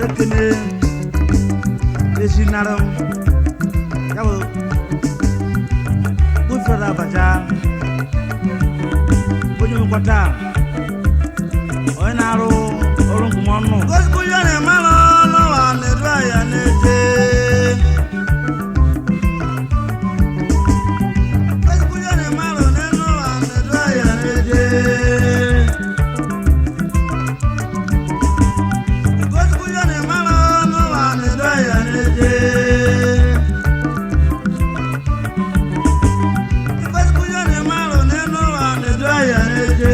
nekene eshinaram yawo bufera baja onye nkwata onye na-arụ ọrụ nkwụmọnụ gozikwu ya na-emara n'ụwa na-edu anya na-eje gozikwu ya na-emara n'ụwa na-edu anya na-eje gozikwu ya na-emara n'ụwa na-edu anya na-eje gozikwu ya na-emara n'ụwa na-edu anya na-eje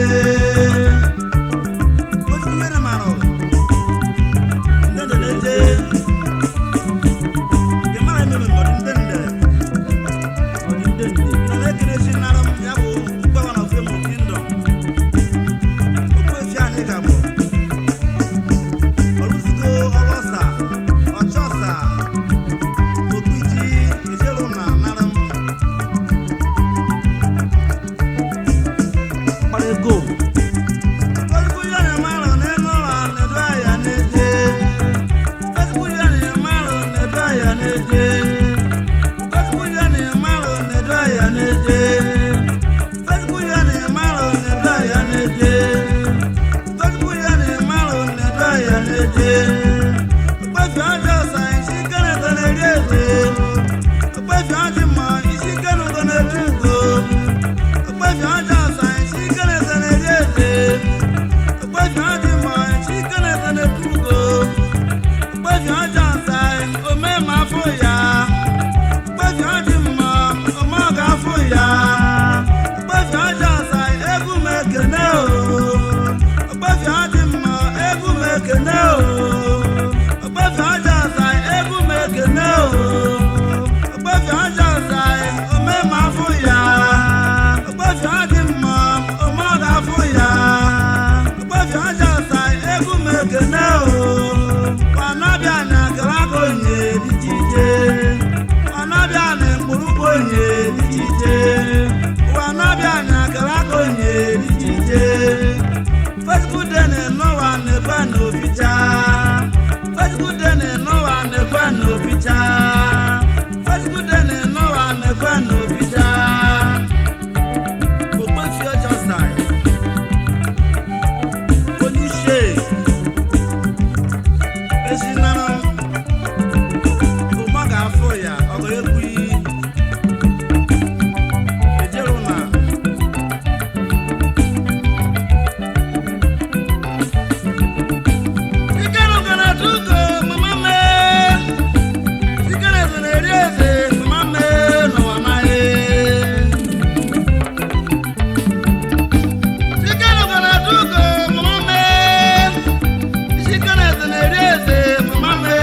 Mama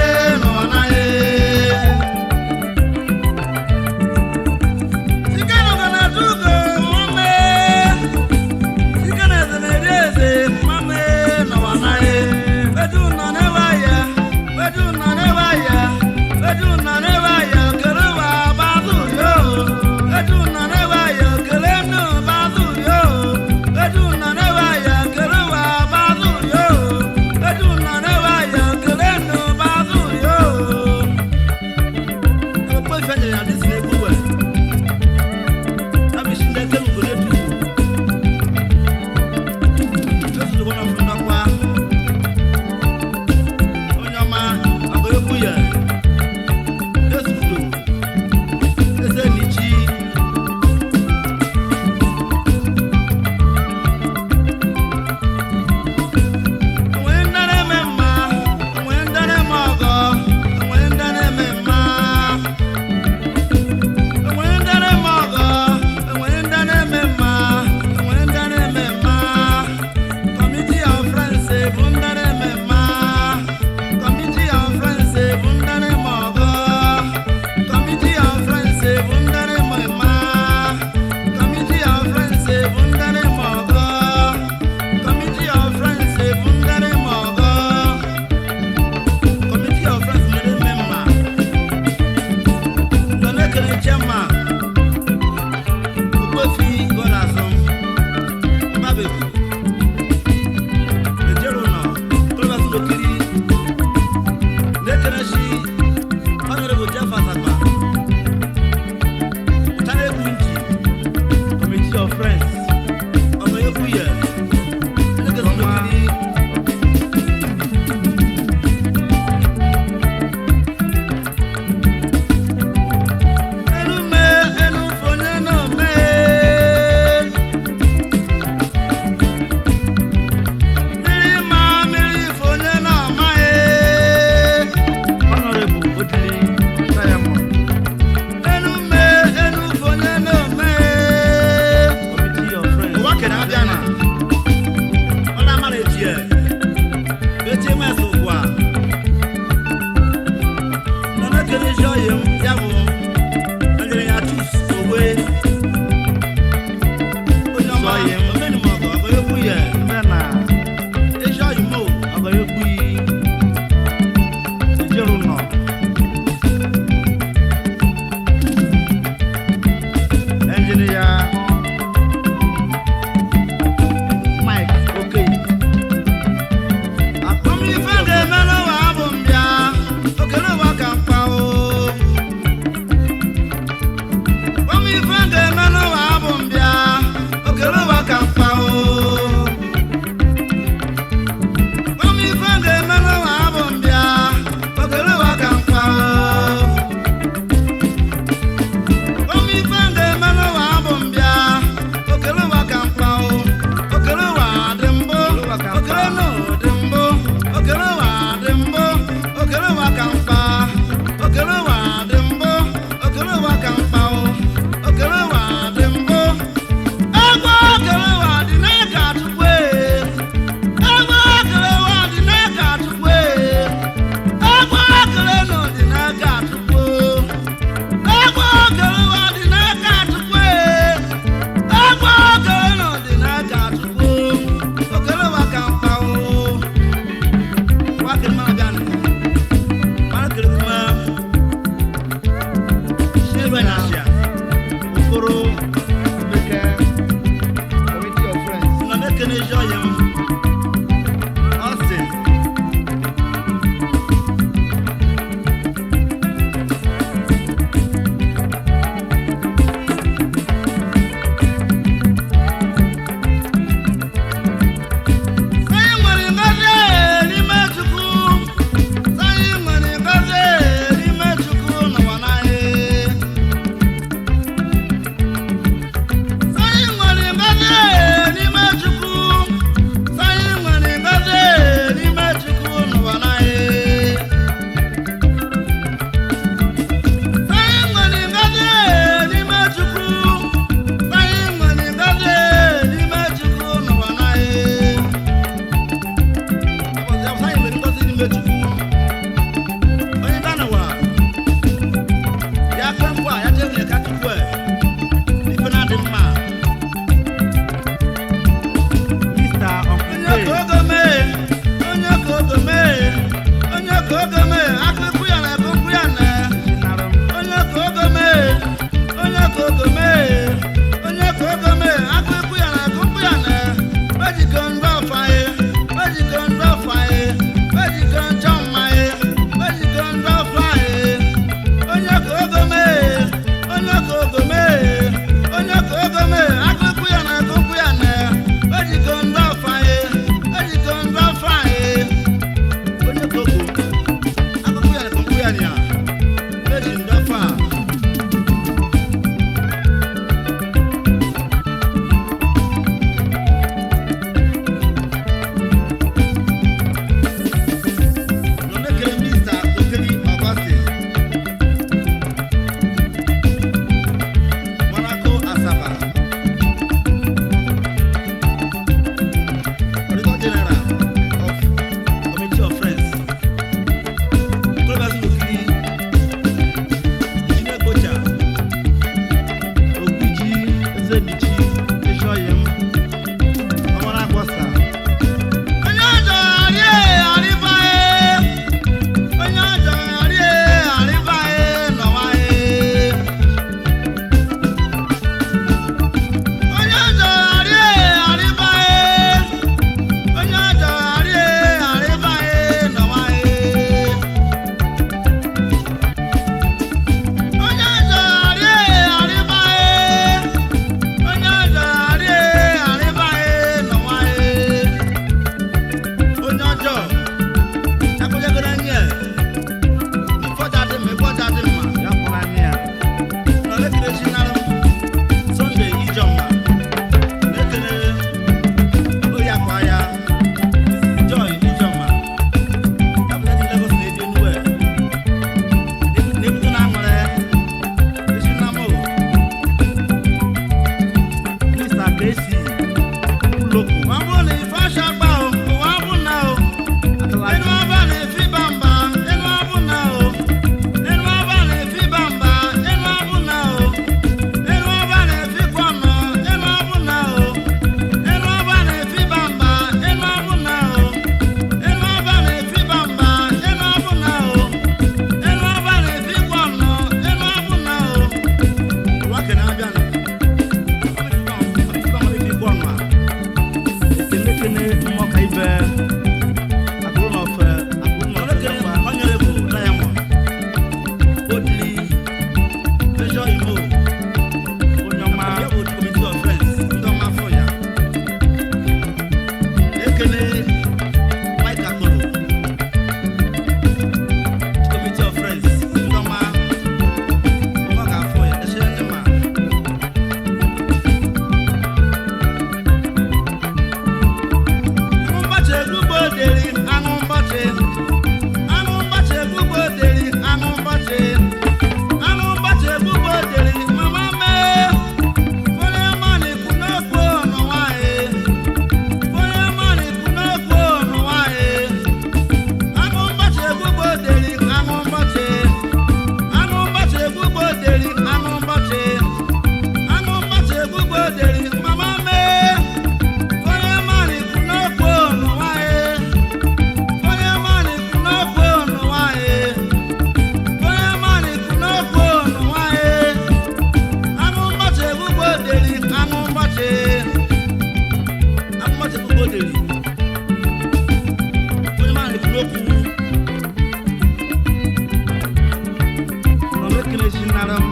naram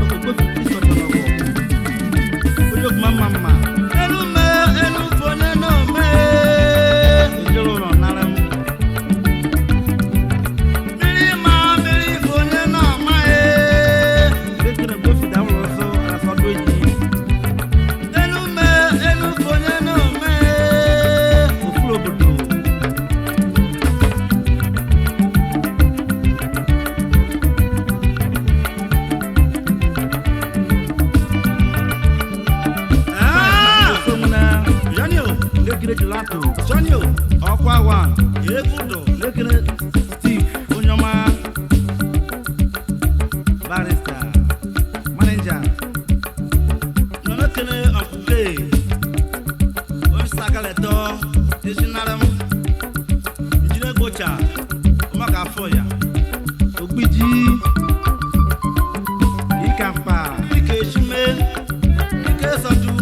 okoko kristo tonogo ojo mama elu me elu fone no me ejolo no naram miri fone no ma bekere bo fi da wo so aso doji elu fone no me ofulo bodo Gelato, Sonio, Aqua One, Yegudo, Lekene, Steve, Unyoma, Barrister, Manager, Nonakene, Ampuke, Omisakaleto, Nationalam, Engineer Gocha, Omaka Foya, Obiji, Ikampa, Ike Shume, Ike Satu,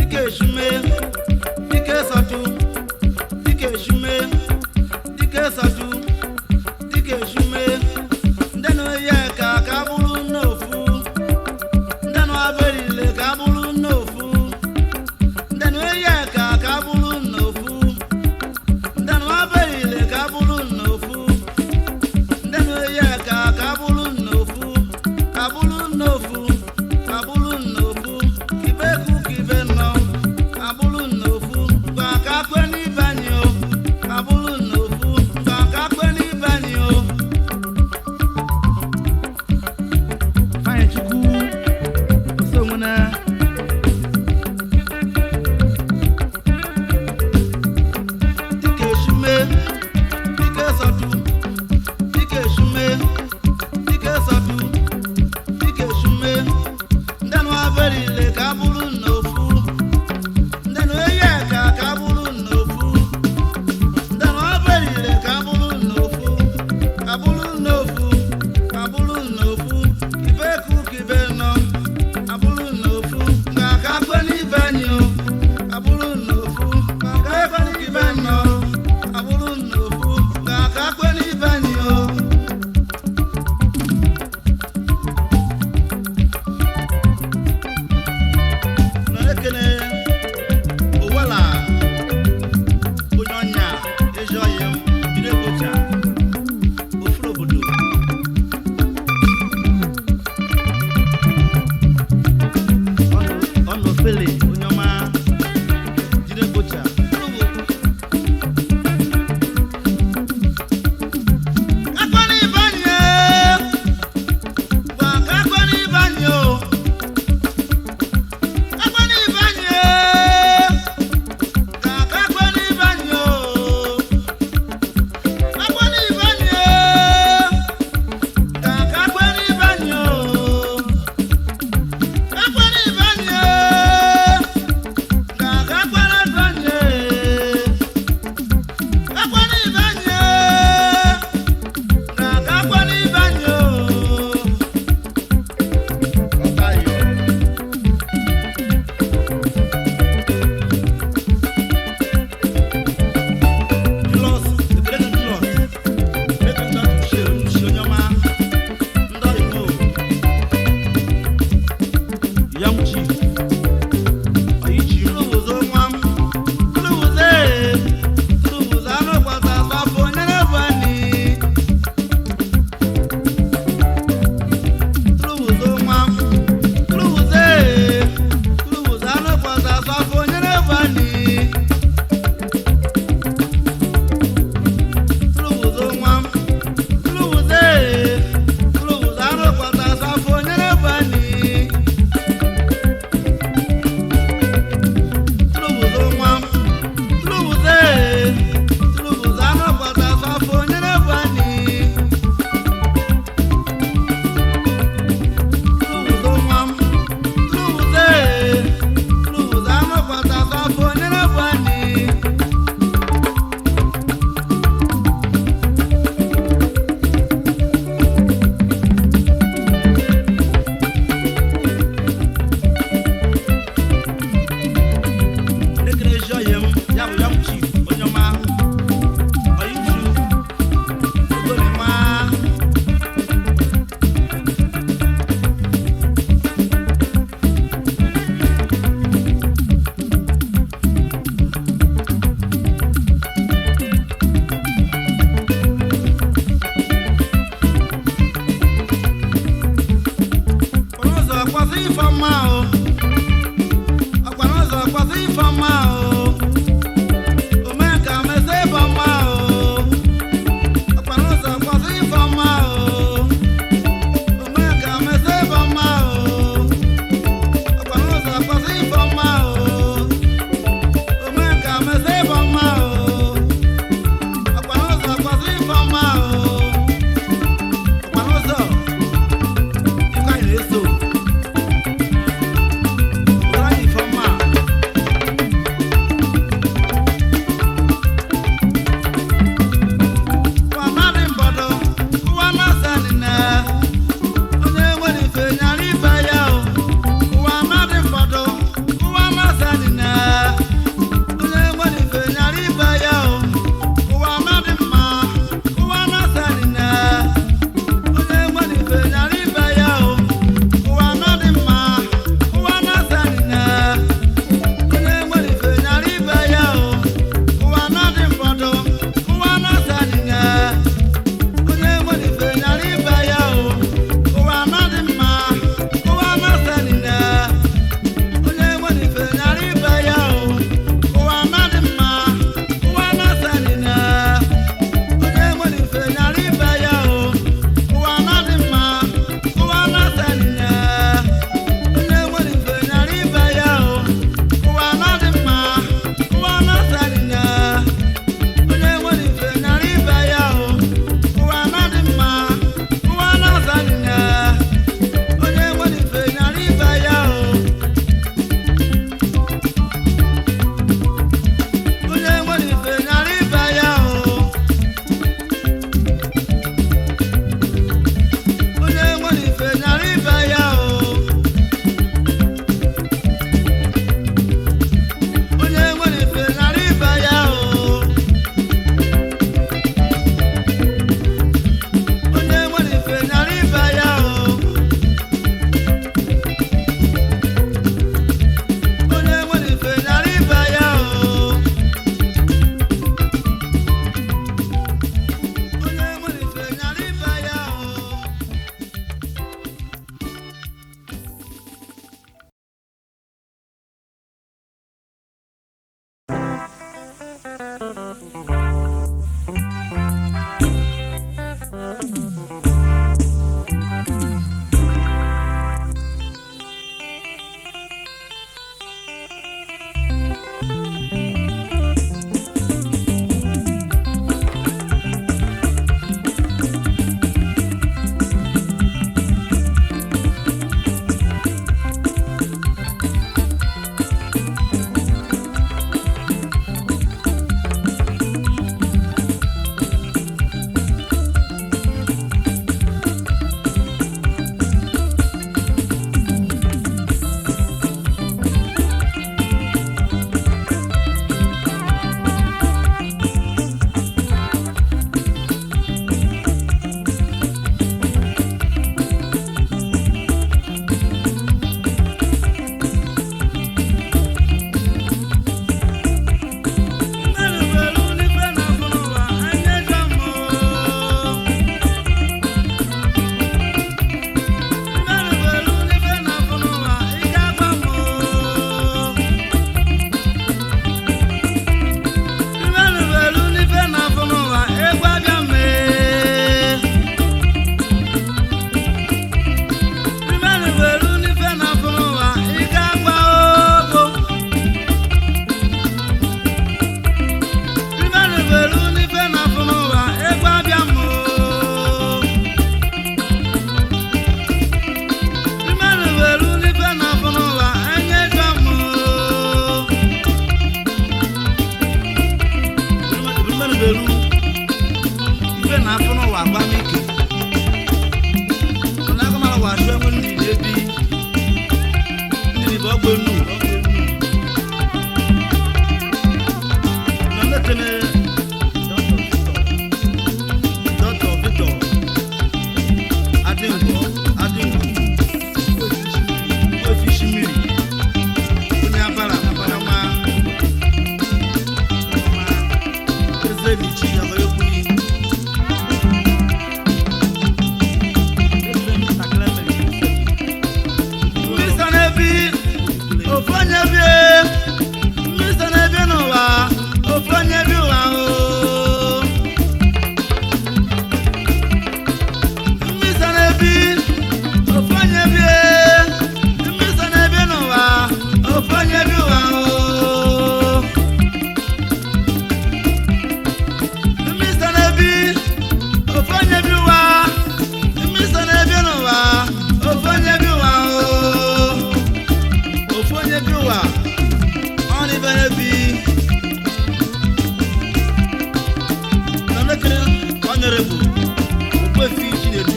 Ike Shume. Dike satu, dike shume, ndenu ye ka kabulu nofu, ndenu aberile kabulu nofu, ndenu ye ka kabulu nofu, ndenu aberile kabulu nofu, ndenu ye ka kabulu na afọ n'ụwa agba m ike mana aga mara wa asụ enwe ndị na-ebi ndị bụ ọgbọ enu na mekene Dr. Victor Adingo Ofishimiri onye abara ma Ezelichi Abayokwu Mr. Nebi Ofonye bie Mr. Nebi n'ụwa Ofonye bi ụwa o Mr. Nebi Ofonye bie Mr. Nebi n'ụwa Ofonye bi ụwa o Mr. Nebi Ofonye bi ụwa Mr. Nebi n'ụwa Ofonye bi ụwa o Ofonye bi ụwa Only Benebi Namekere Honorable Okwefi Chinedu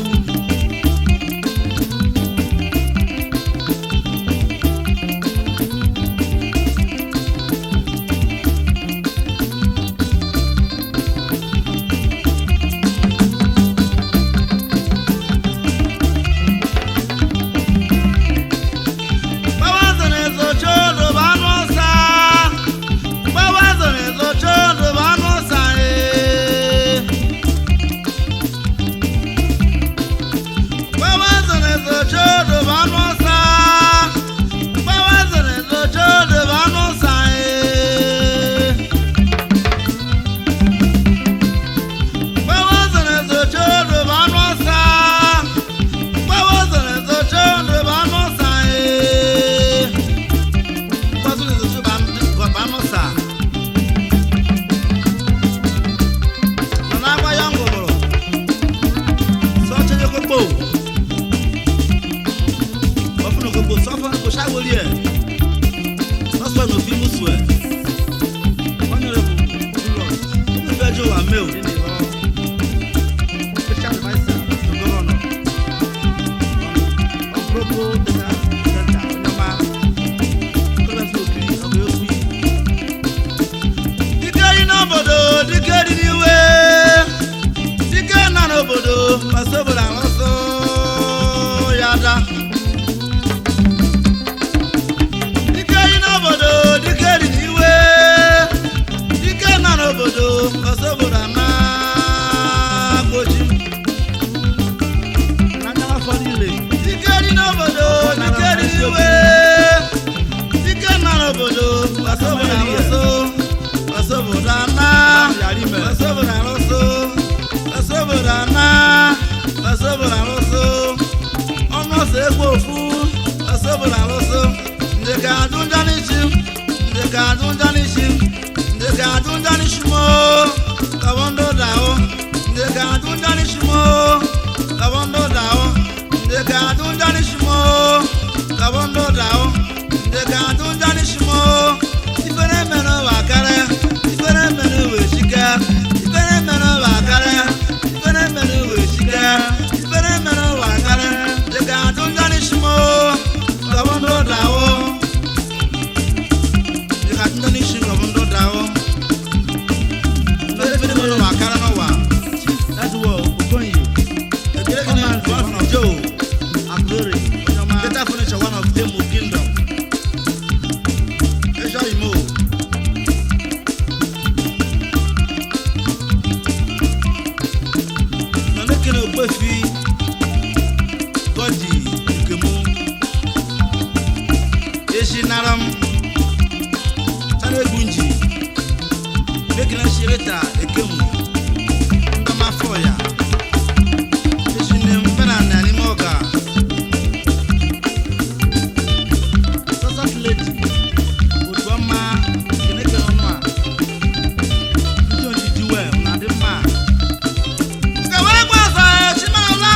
Well,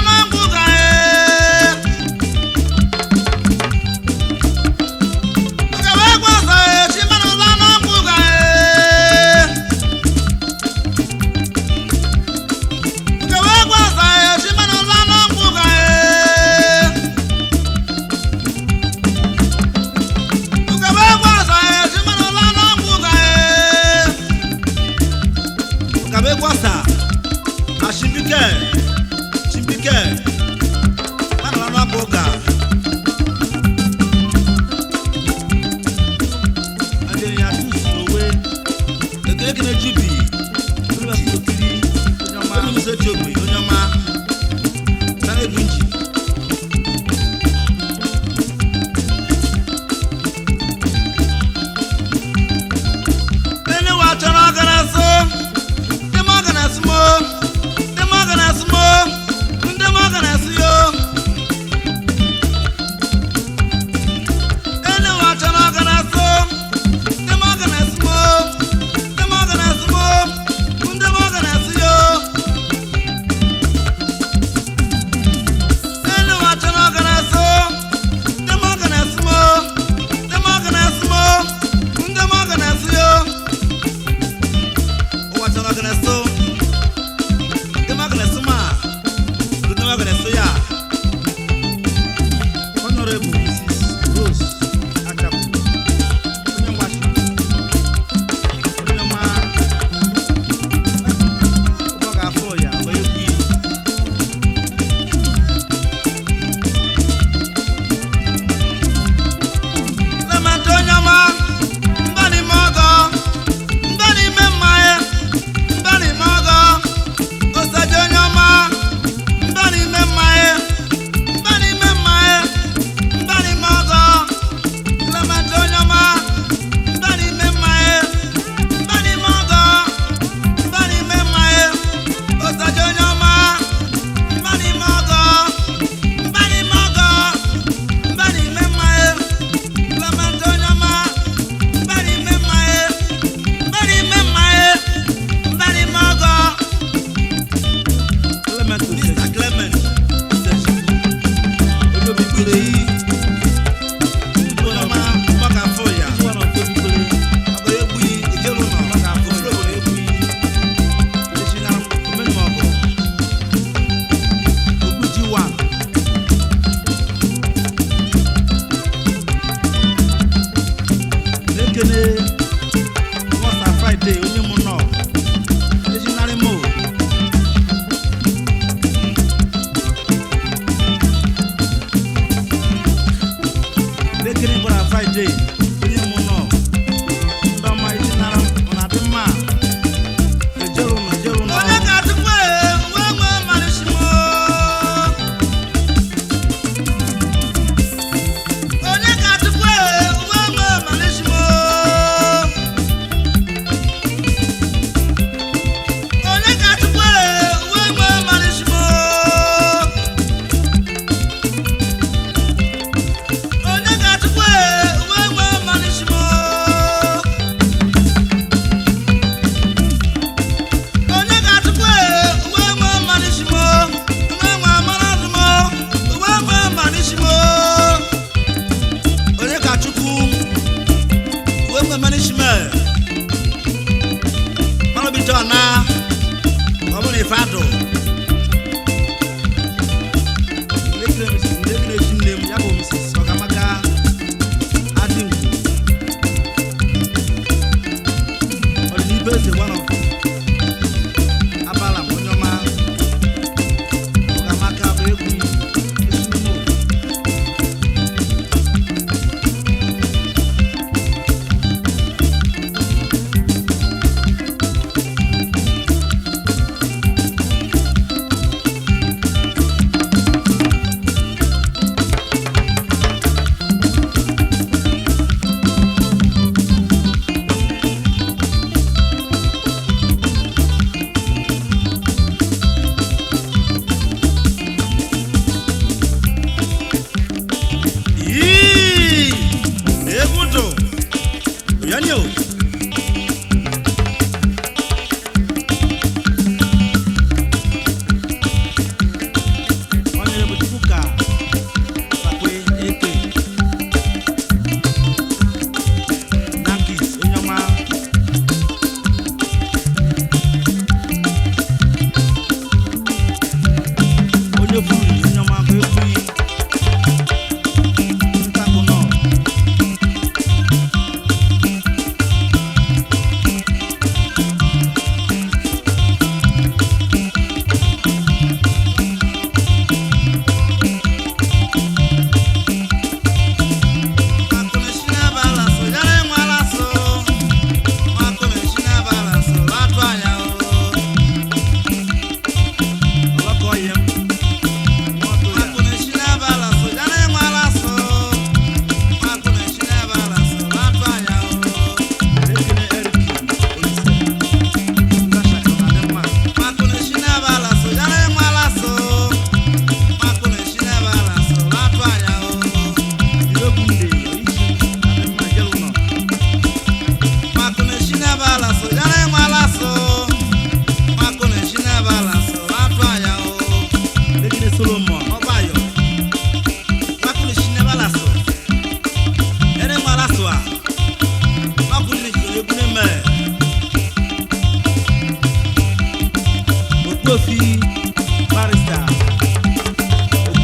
Chimbike mana na boga adere ya tusu owe ekele jibi olu afokiri onyoma olu se jogbe onyoma sare bunji ene wa chara gara so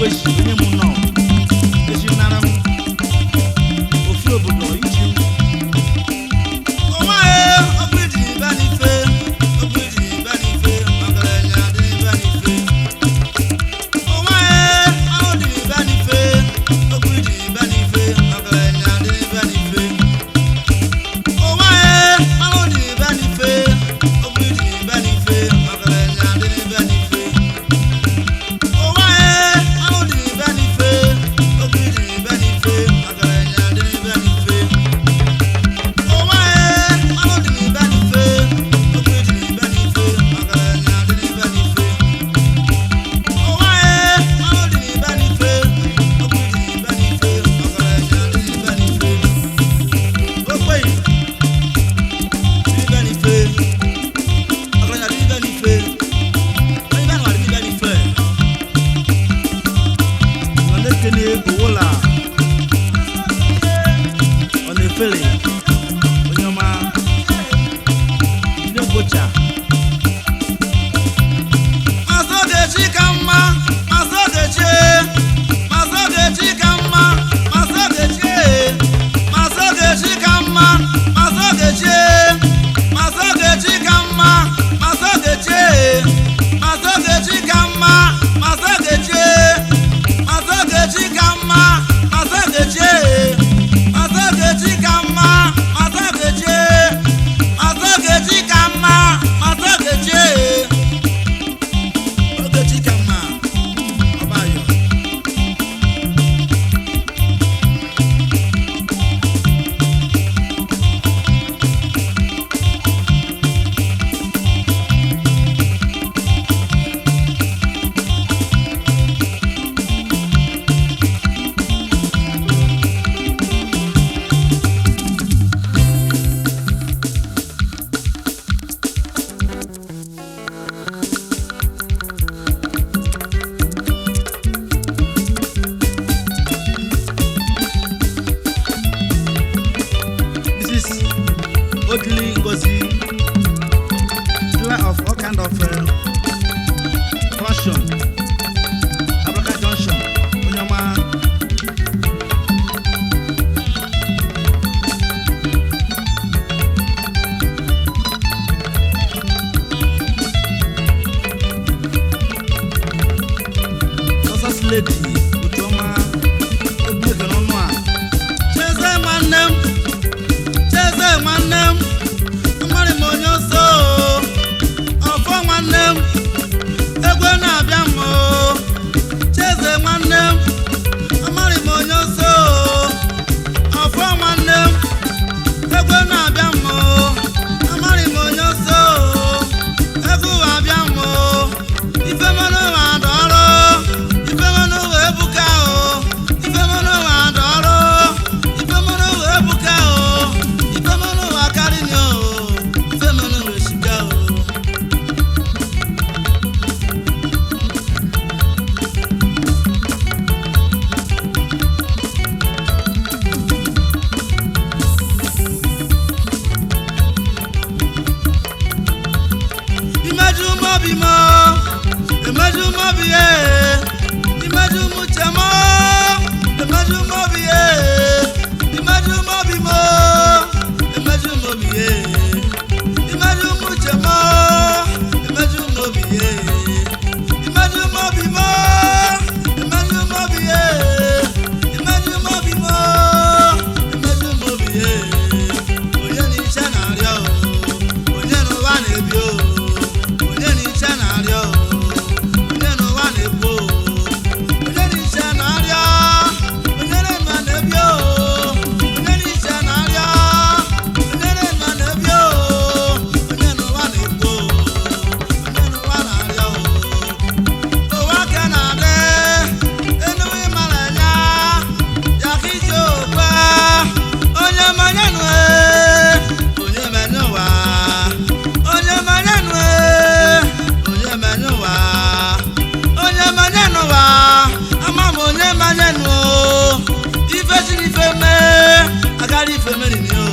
eji onye m nọ eji nara m ofu obodo iji ọnwa ọbụ iji ba n'ife ọbụ iji ba n'ife ọgaranya dị ba n'ife ọnwa ahụ dị ba n'ife ọbụ iji ba n'ife ọgaranya dị ba n'ife ọnwa ahụ dị ba n'ife ọbụ iji ba n'ife ọgaranya dị ba n'ife ọnwa ahụ dị ba n'ife ọbụ iji ba n'ife ọgaranya dị ba n'ife ọnwa ahụ dị ba n'ife ọbụ iji ba n'ife ọgaranya dị ba n'ife ọnwa ahụ dị ba n'ife ọbụ iji ba n'ife ọgaranya dị ba n'ife okwe dị ba n'ife ọgaranya dị ba n'ife onye ba nwa dị ba n'ife ọ na-ekene owola ọ na-efere onye ọma ndị mgbocha Masogechi ka mma Masogechi Masogechi ka mma Masogechi Masogechi ka mma Masogechi Masogechi ka mma Masogechi Masogechi ka mma Masogechi Masogechi ka mma Masogechi Masogechi ka mma Masogechi Masogechi ka mma Masogechi Ogechi ka mma Ọbayọ This is Odili Ngozi, dealer of all kind of fashion, Abraka Junction, Onyama. Success lady, Utoma, Ogbeke n'ọnụ a. Cheze nwanne m, Cheze nwanne m, amarị m onye ọsọ o. Ọfọ nwanne m, egwe na-abịa m o. Cheze nwanne m, amarị m onye ọsọ o. Ọfọ nwanne m, egwe na-abịa m o. Amarị m onye ọsọ o. Egwu abịa m o. Ife mmanụ ụwa dọrọ, ife mmanụ ụwa ebuka o. Ife mmanụ ụwa dọrọ, ife mmanụ ụwa ebuka o. Ife mmanụ ụwa karịrị o. Ife mmanụ ụwa esika o. Imaju mobi mo, imaju mobi ye, imaju muche mo, imaju mobi ye, imaju mobi mo, imaju mobi ye, imaju muche mo, imaju mobi ye, imaju mobi mo, imaju mobi ye, imaju mobi mo, imaju mobi ye. Onye n'iche na-arịọ o, onye n'ụwa na-ebi o. Onye n'iche na-arịọ o, onye n'ụwa na-ekwu o. Onye n'iche na-arịọ, onye n'ụwa na-ebi o. Onye n'iche na-arịọ, onye n'ụwa na-ebi o. Onye n'ụwa na-ekwu o, onye n'ụwa na-arịọ o. Ụwa ka na-adị, enu ịmara ya, ya ka ije okwe. Onye manye nụ onye manye ụwa. Onye manye nụ onye manye ụwa. Onye manye n'ụwa, ama m onye manye nụ o. Ife siri ife mee, agara ife meriri o.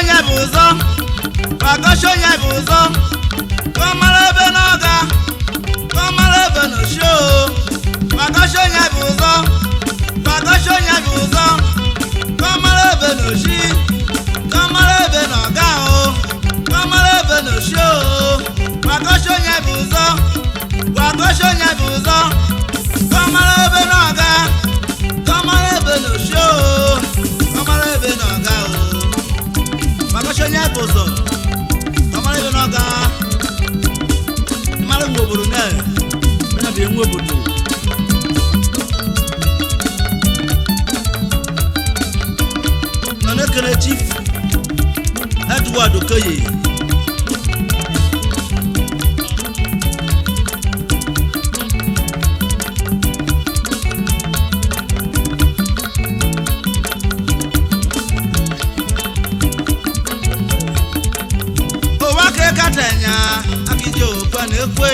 onye bụ ụzọ gbakọsị onye bụ ụzọ ka ọ mara ebe n'ọga ka ọ mara ebe n'oshio gbakọsị onye bụ ụzọ gbakọsị onye bụ ụzọ ka ọ mara ebe n'oshi ka ọ mara ebe n'ọga o ka ọ mara ebe n'oshio gbakọsị onye bụ ụzọ gbakọsị onye bụ ụzọ ka ọ mara ebe n'ọga ka ọ mara ebe n'oshio ka ọ mara ebe n'ọga o gbakọsị onye bụ ụzọ ka ọ mara ebe n'ọga mara nwe obodo na onye bụ enwe obodo nọ na-ekele Chief Edward Okoye katanya akijo panekwe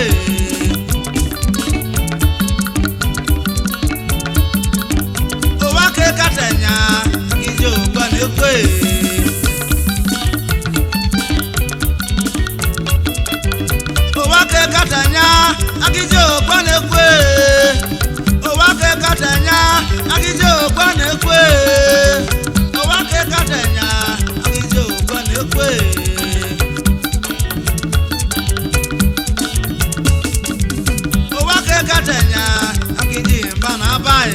owake katanya akijo panekwe owake katanya akijo panekwe owake katanya akijo panekwe owake katanya akijo panekwe katanya akiji mbana bae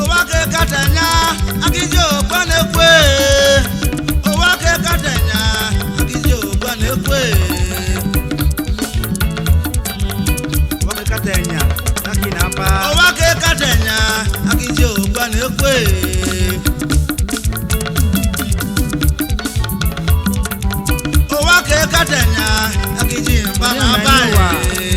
owake katanya akijo kwanekwe owake katanya akijo kwanekwe owake katanya akinamba owake katanya akijo kwanekwe katanya akiji mbana bae